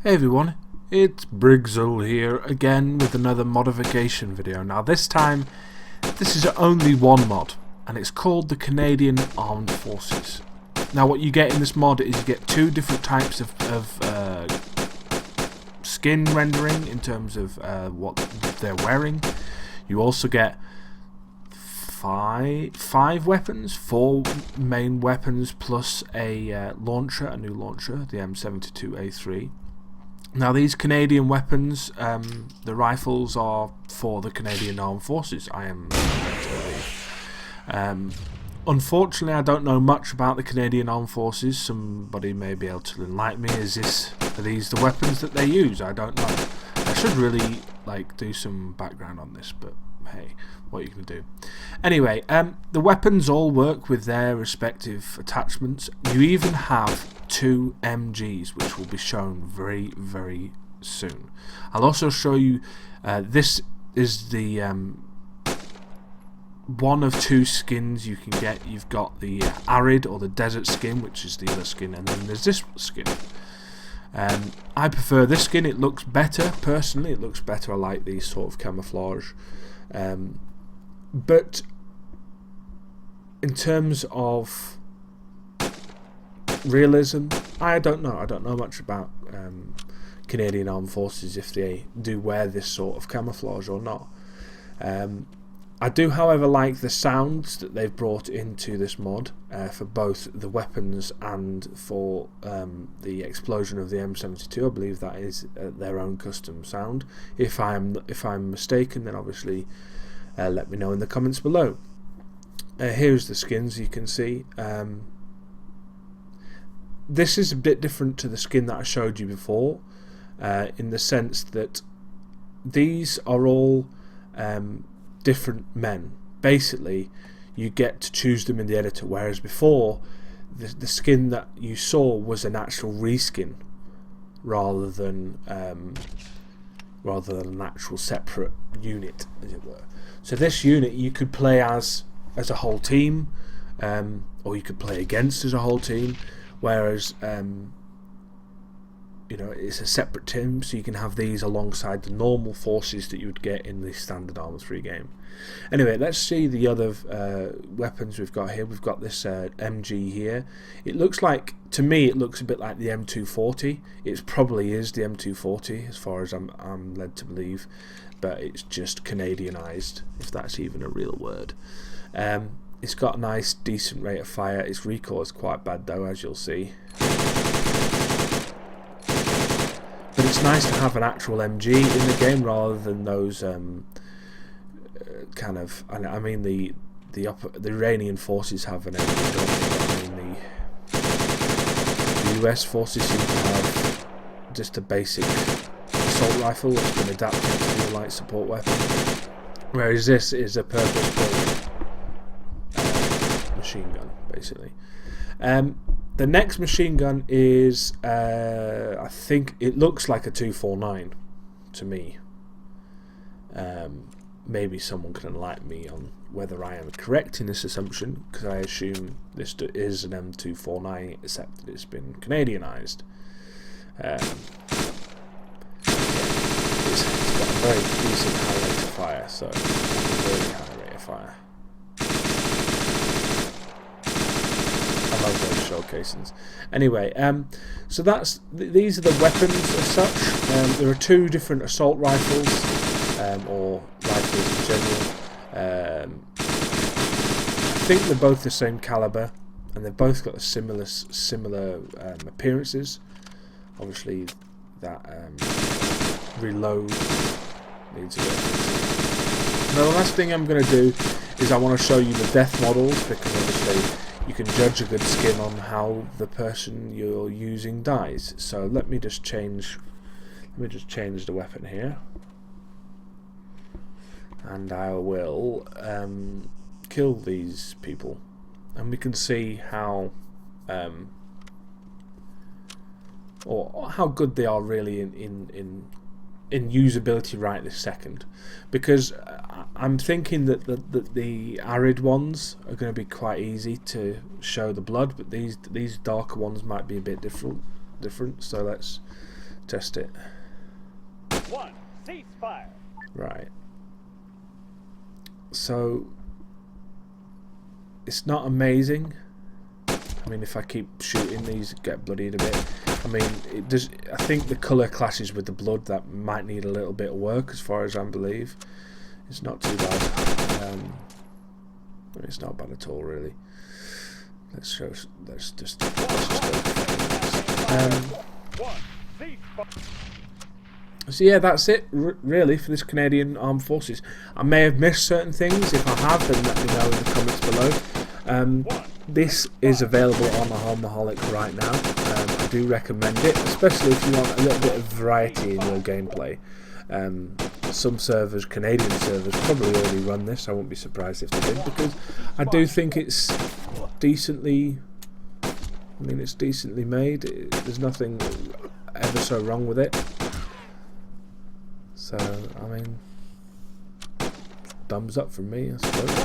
Hey everyone, it's Brigzel here again with another modification video. Now this time, this is only one mod, and it's called the Canadian Armed Forces. Now what you get in this mod is you get two different types of skin rendering in terms of what they're wearing. You also get five weapons, 4 main weapons plus a launcher, a new launcher, the M72A3. Now these Canadian weapons, the rifles are for the Canadian Armed Forces, I am led to believe. Unfortunately I don't know much about the Canadian Armed Forces. Somebody may be able to enlighten me. Are these the weapons that they use? I don't know. I should really do some background on this, but hey, what are you going to do? Anyway, the weapons all work with their respective attachments. You even have 2 MGs, which will be shown very, very soon. I'll also show you, this is the one of 2 skins you can get. You've got the arid or the desert skin, which is the other skin, and then there's this skin. I prefer this skin. It looks better, personally. It looks better. I like these sort of camouflage. But in terms of realism, I don't know. I don't know much about Canadian Armed Forces, if they do wear this sort of camouflage or not. I do, however, like the sounds that they've brought into this mod for both the weapons and for the explosion of the M72. I believe that is their own custom sound. If I'm mistaken, then obviously let me know in the comments below. Here's the skins you can see. This is a bit different to the skin that I showed you before, in the sense that these are all different men. Basically, you get to choose them in the editor, whereas before the skin that you saw was an actual reskin rather than an actual separate unit, as it were. So this unit you could play as a whole team, or you could play against as a whole team, whereas it's a separate team, so you can have these alongside the normal forces that you would get in the standard ArmA 3 game. Anyway, let's see the other weapons we've got here. We've got this MG here. It looks like, to me, it looks a bit like the M240. It probably is the M240, as far as I'm led to believe, but it's just Canadianized, if that's even a real word. It's got a nice, decent rate of fire. Its recoil is quite bad, though, as you'll see. But it's nice to have an actual MG in the game rather than those kind of. I mean the Iranian forces have an MG, don't they? I mean the US forces seem to have just a basic assault rifle that's been adapted to be a light support weapon, whereas this is a purpose-built machine gun, basically. The next machine gun is, I think it looks like a 249 to me. Maybe someone can enlighten me on whether I am correct in this assumption, because I assume this is an M249, except that it's been Canadianized. It's got a very decent high rate of fire, so a very high rate of fire. I love those shell casings. Anyway, so these are the weapons as such. There are 2 different assault rifles, or rifles in general. I think they're both the same caliber, and they've both got similar appearances. Obviously, that reload needs a bit. Now, the last thing I'm going to do is I want to show you the death models, because obviously you can judge a good skin on how the person you're using dies. So let me just change the weapon here, and I will kill these people, and we can see how or how good they are really in usability right this second, because I'm thinking that the arid ones are going to be quite easy to show the blood, but these darker ones might be a bit different. So let's test it. One, ceasefire. Right. So it's not amazing. I mean, if I keep shooting these, get bloodied a bit. I mean, it does. I think the colour clashes with the blood. That might need a little bit of work, as far as I believe. It's not too bad. It's not bad at all, really. Let's show. Let's just go. So yeah, that's it really for this Canadian Armed Forces. I may have missed certain things. If I have, then let me know in the comments below. This is available on ArmAholic right now. I do recommend it, especially if you want a little bit of variety in your gameplay. Some servers, Canadian servers, probably already run this. I won't be surprised if they did, because I do think it's decently. I mean, it's decently made. There's nothing ever so wrong with it. So, I mean, thumbs up from me, I suppose.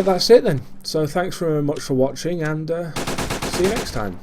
That's it then. So thanks very much for watching, and see you next time.